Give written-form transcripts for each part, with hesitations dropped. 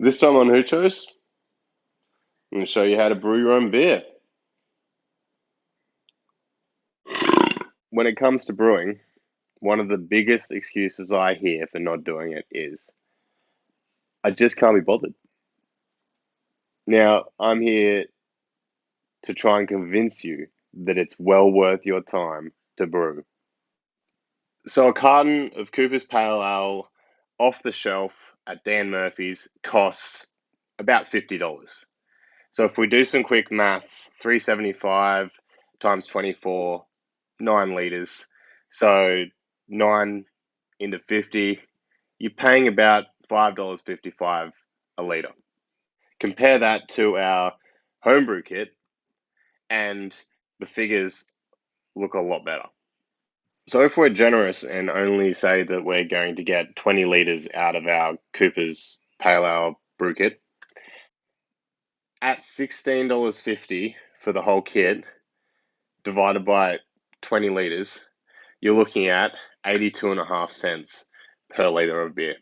This time on Hoochos, I'm going to show you how to brew your own beer. When it comes to brewing, one of the biggest excuses I hear for not doing it is, I just can't be bothered. Now, I'm here to try and convince you that it's well worth your time to brew. So a carton of Cooper's Pale Ale off the shelf at Dan Murphy's costs about $50. So if we do some quick maths, 375 times 24, 9 litres. So 9 into 50, you're paying about $5.55 a litre. Compare that to our homebrew kit, and the figures look a lot better. So if we're generous and only say that we're going to get 20 litres out of our Cooper's Pale Ale brew kit, at $16.50 for the whole kit, divided by 20 litres, you're looking at 82.5 cents per litre of beer.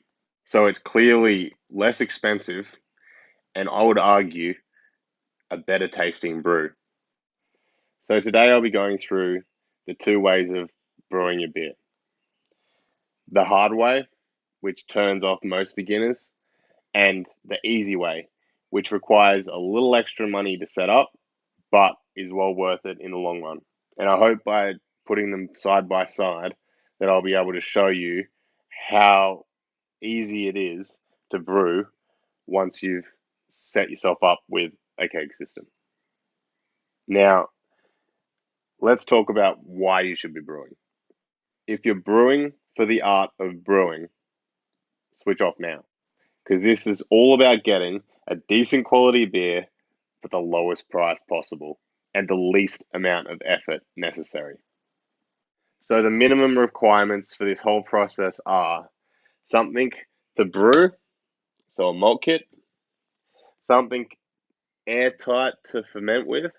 So it's clearly less expensive, and I would argue a better tasting brew. So today I'll be going through the two ways of brewing your beer. The hard way, which turns off most beginners, and the easy way, which requires a little extra money to set up, but is well worth it in the long run. And I hope by putting them side by side that I'll be able to show you how easy it is to brew once you've set yourself up with a keg system. Now, let's talk about why you should be brewing. If you're brewing for the art of brewing, switch off now, because this is all about getting a decent quality beer for the lowest price possible and the least amount of effort necessary. So the minimum requirements for this whole process are something to brew, so a malt kit, something airtight to ferment with,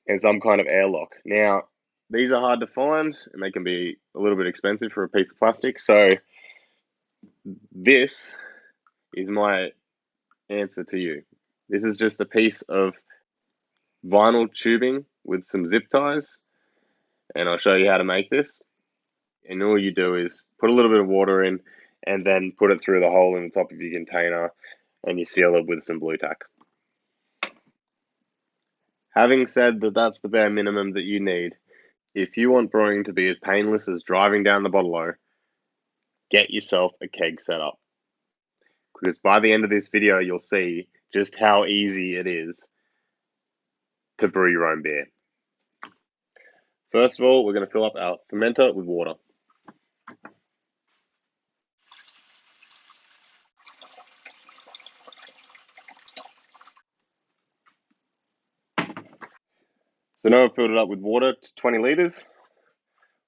and some kind of airlock. Now, these are hard to find and they can be a little bit expensive for a piece of plastic. So this is my answer to you. This is just a piece of vinyl tubing with some zip ties, and I'll show you how to make this. And all you do is put a little bit of water in and then put it through the hole in the top of your container, and you seal it with some blue tack. Having said that that's the bare minimum that you need, if you want brewing to be as painless as driving down the bottle-o, get yourself a keg setup. Because by the end of this video, you'll see just how easy it is to brew your own beer. First of all, we're going to fill up our fermenter with water. So now I've filled it up with water to 20 litres.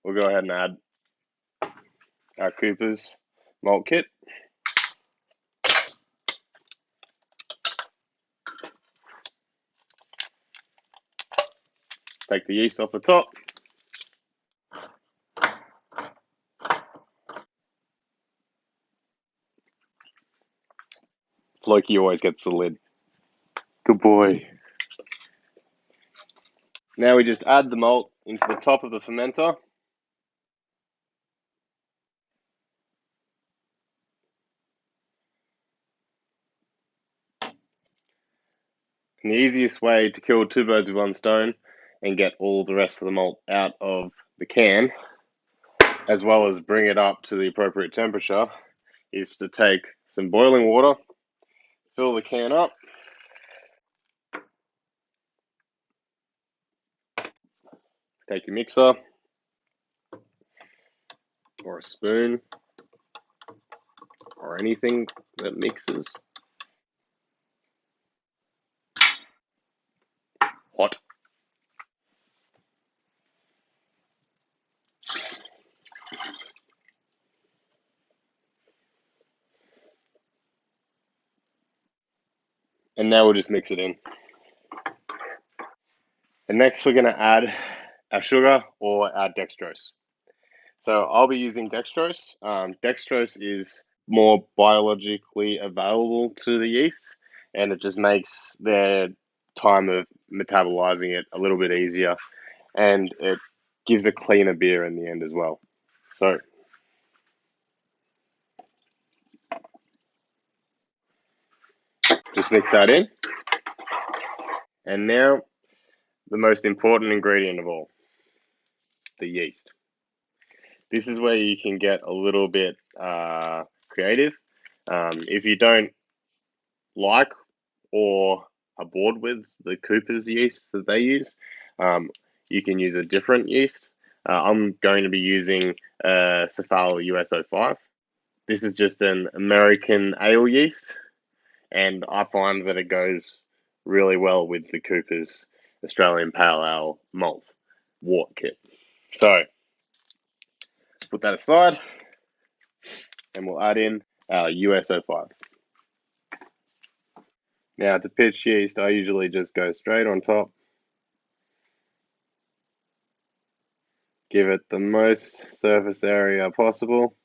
We'll go ahead and add our Cooper's malt kit. Take the yeast off the top. Floki always gets the lid. Good boy. Now we just add the malt into the top of the fermenter. And the easiest way to kill two birds with one stone and get all the rest of the malt out of the can, as well as bring it up to the appropriate temperature, is to take some boiling water, fill the can up, take your mixer or a spoon or anything that mixes. Hot. And now we'll just mix it in. And next we're going to add our sugar or our dextrose. So I'll be using dextrose. Dextrose is more biologically available to the yeast, and it just makes their time of metabolizing it a little bit easier, and it gives a cleaner beer in the end as well. So just mix that in. And now the most important ingredient of all, the yeast. This is where you can get a little bit creative. If you don't like or are bored with the Cooper's yeast that they use, you can use a different yeast. I'm going to be using Cephalo US05. This is just an American ale yeast, and I find that it goes really well with the Cooper's Australian Pale Ale Malt wort kit. So put that aside, and we'll add in our US05. Now to pitch yeast, I usually just go straight on top. Give it the most surface area possible.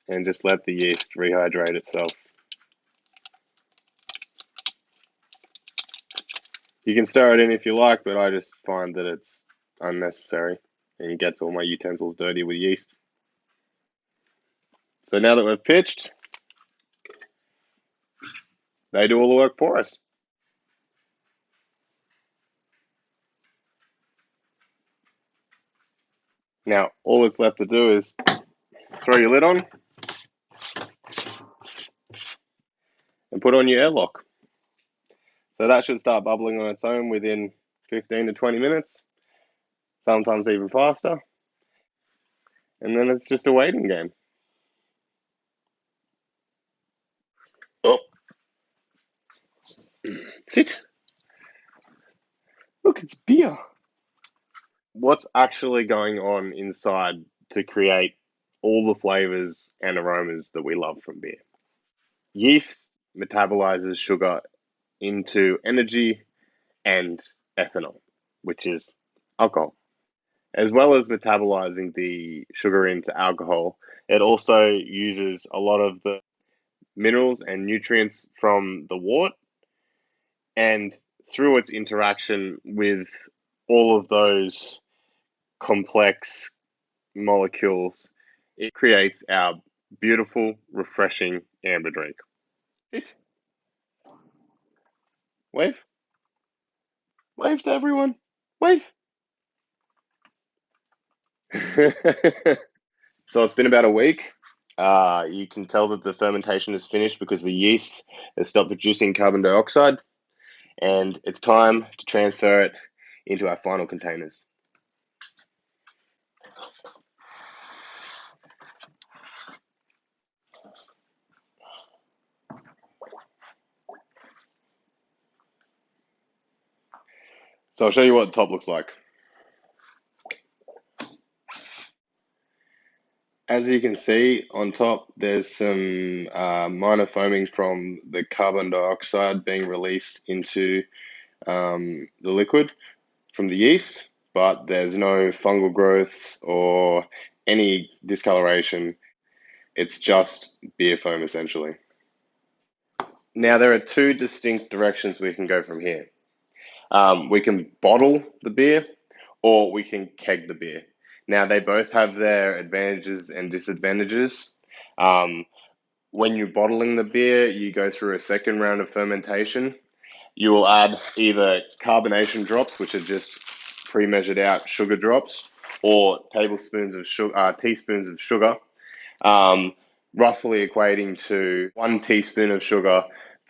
And just let the yeast rehydrate itself. You can stir it in if you like, but I just find that it's unnecessary and it gets all my utensils dirty with yeast. So now that we've pitched, they do all the work for us. Now, all that's left to do is throw your lid on and put on your airlock. So that should start bubbling on its own within 15 to 20 minutes, sometimes even faster. And then it's just a waiting game. Oh, sit. Look, it's beer. What's actually going on inside to create all the flavors and aromas that we love from beer? Yeast metabolizes sugar into energy and ethanol, which is alcohol. As well as metabolizing the sugar into alcohol, it also uses a lot of the minerals and nutrients from the wort, and through its interaction with all of those complex molecules, it creates our beautiful, refreshing amber drink. This wave, wave to everyone, wave. So it's been about a week. You can tell that the fermentation is finished because the yeast has stopped producing carbon dioxide, and it's time to transfer it into our final containers. So I'll show you what the top looks like. As you can see on top, there's some minor foaming from the carbon dioxide being released into the liquid from the yeast, but there's no fungal growths or any discoloration. It's just beer foam essentially. Now there are two distinct directions we can go from here. We can bottle the beer or we can keg the beer. Now they both have their advantages and disadvantages. When you're bottling the beer, you go through a second round of fermentation. You will add either carbonation drops, which are just pre-measured out sugar drops, or tablespoons of sugar, teaspoons of sugar, roughly equating to 1 teaspoon of sugar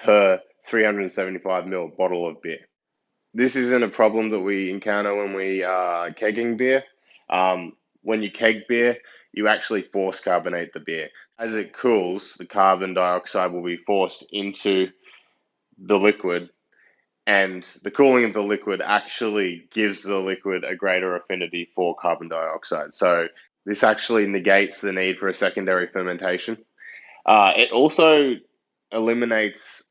per 375 ml bottle of beer. This isn't a problem that we encounter when we are kegging beer. When you keg beer, you actually force carbonate the beer. As it cools, the carbon dioxide will be forced into the liquid, and the cooling of the liquid actually gives the liquid a greater affinity for carbon dioxide. So this actually negates the need for a secondary fermentation. It also eliminates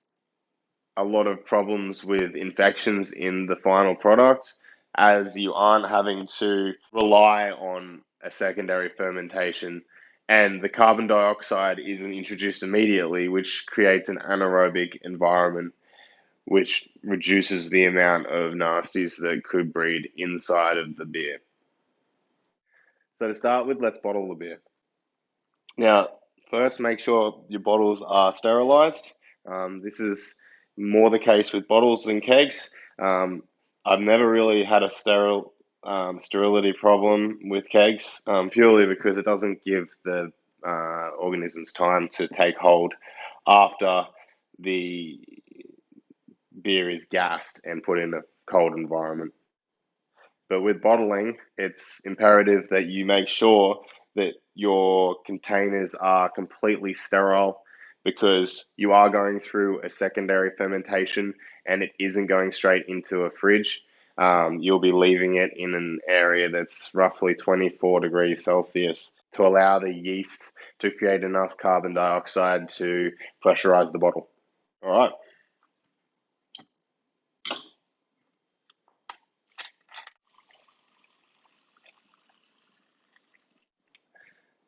a lot of problems with infections in the final product. as you aren't having to rely on a secondary fermentation, and the carbon dioxide isn't introduced immediately, which creates an anaerobic environment, which reduces the amount of nasties that could breed inside of the beer. So to start with, let's bottle the beer. Now, first, make sure your bottles are sterilized. This is more the case with bottles than kegs. I've never really had a sterility problem with kegs, purely because it doesn't give the organisms time to take hold after the beer is gassed and put in a cold environment. But with bottling, it's imperative that you make sure that your containers are completely sterile, because you are going through a secondary fermentation and it isn't going straight into a fridge. You'll be leaving it in an area that's roughly 24 degrees Celsius to allow the yeast to create enough carbon dioxide to pressurize the bottle. All right.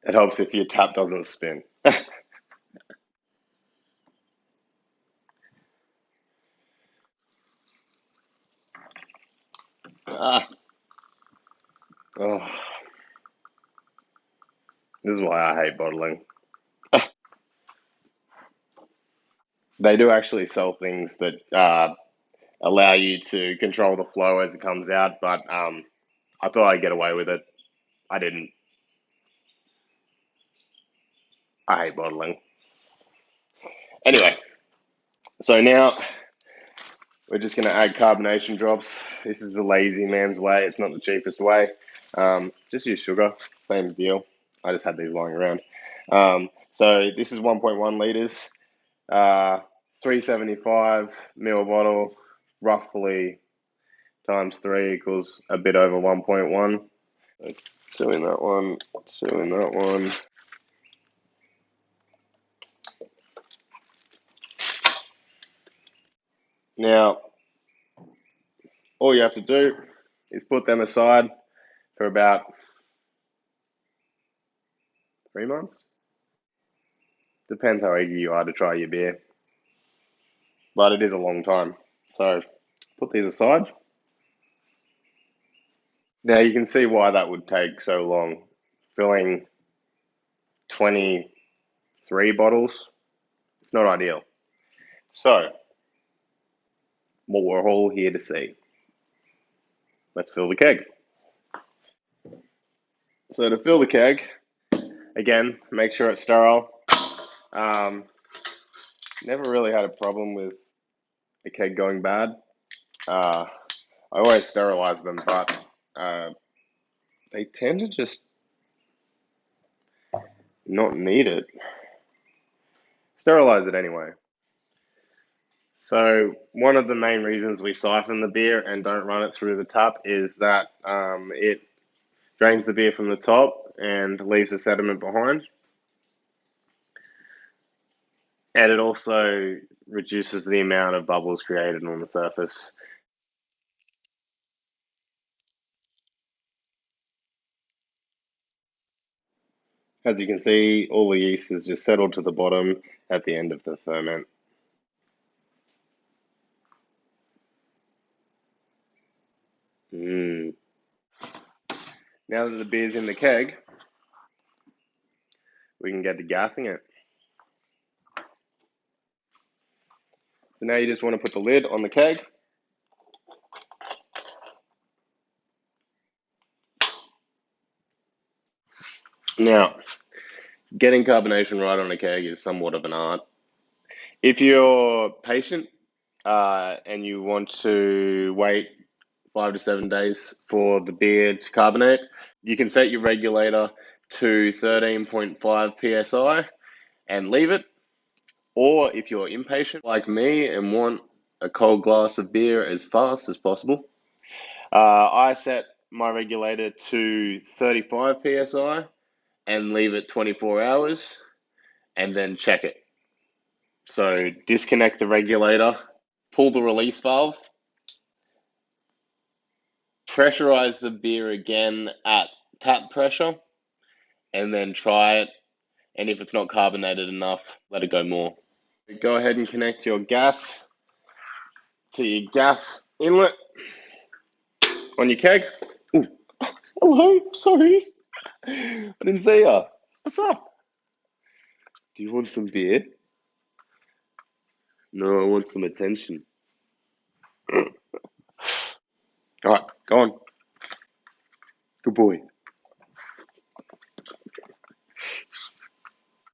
It helps if your tap doesn't spin. Ah, oh, this is why I hate bottling. They do actually sell things that allow you to control the flow as it comes out, but I thought I'd get away with it. I didn't. I hate bottling. Anyway, so now we're just going to add carbonation drops. This is the lazy man's way. It's not the cheapest way. Just use sugar. Same deal. I just had these lying around. So this is 1.1 liters, 375 ml bottle, roughly times 3 equals a bit over 1.1. Two in that one, two in that one. Now, all you have to do is put them aside for about 3 months. Depends how eager you are to try your beer, but it is a long time. So put these aside. Now you can see why that would take so long. Filling 23 bottles, it's not ideal. So, what we're all here to see. Let's fill the keg. So to fill the keg, again, make sure it's sterile. Um, Never really had a problem with the keg going bad. I always sterilize them, but they tend to just not need it. Sterilize it anyway. So one of the main reasons we siphon the beer and don't run it through the tap is that it drains the beer from the top and leaves the sediment behind. And it also reduces the amount of bubbles created on the surface. As you can see, all the yeast is just settled to the bottom at the end of the ferment. Mm. Now that the beer's in the keg, we can get to gassing it. So now you just want to put the lid on the keg. Now, getting carbonation right on a keg is somewhat of an art. If you're patient and you want to wait 5 to 7 days for the beer to carbonate, you can set your regulator to 13.5 psi and leave it. Or if you're impatient like me and want a cold glass of beer as fast as possible, I set my regulator to 35 psi and leave it 24 hours and then check it. So disconnect the regulator, pull the release valve, pressurize the beer again at tap pressure, and then try it. And if it's not carbonated enough, let it go more. Go ahead and connect your gas to your gas inlet on your keg. Ooh. Hello, sorry. I didn't see ya. What's up? Do you want some beer? No, I want some attention. Alright, go on. Good boy.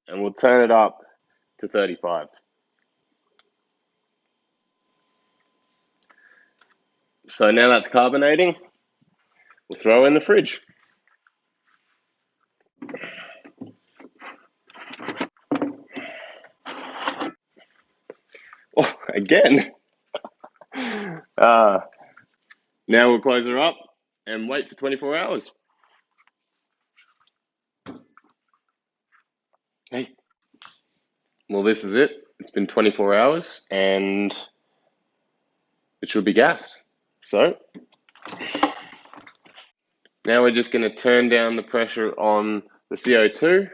And we'll turn it up to 35. So now that's carbonating. We'll throw it in the fridge. Oh, again. Now we'll close her up and wait for 24 hours. Hey. Well, this is it. It's been 24 hours and it should be gassed. So now we're just going to turn down the pressure on the CO2.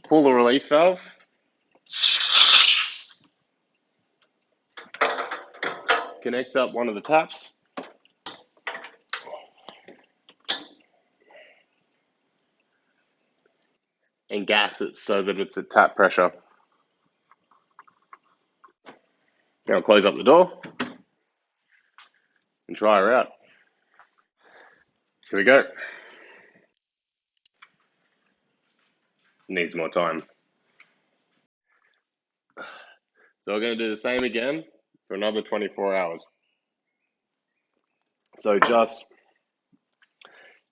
Pull the release valve. Connect up one of the taps. And gas it so that it's at tap pressure. Now close up the door and try her out. Here we go. Needs more time. So we're going to do the same again for another 24 hours. So just,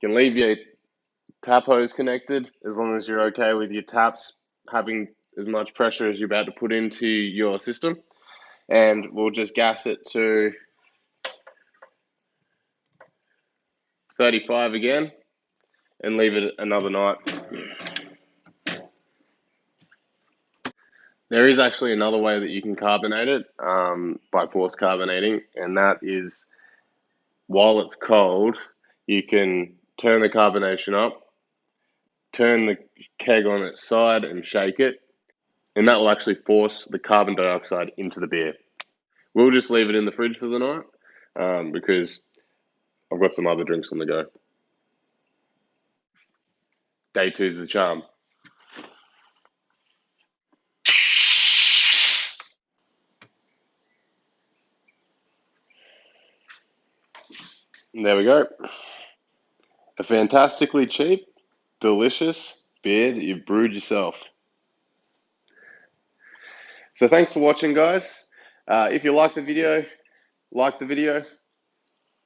you can leave your tap hose connected as long as you're okay with your taps having as much pressure as you're about to put into your system. And we'll just gas it to 35 again and leave it another night. There is actually another way that you can carbonate it by force carbonating, and that is while it's cold, you can turn the carbonation up, turn the keg on its side and shake it, and that will actually force the carbon dioxide into the beer. We'll just leave it in the fridge for the night because I've got some other drinks on the go. Day 2 is the charm. And there we go. A fantastically cheap, delicious beer that you've brewed yourself. So thanks for watching, guys. If you like the video, like the video.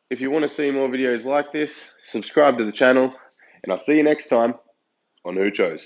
If you want to see more videos like this, subscribe to the channel, and I'll see you next time on Hoochos.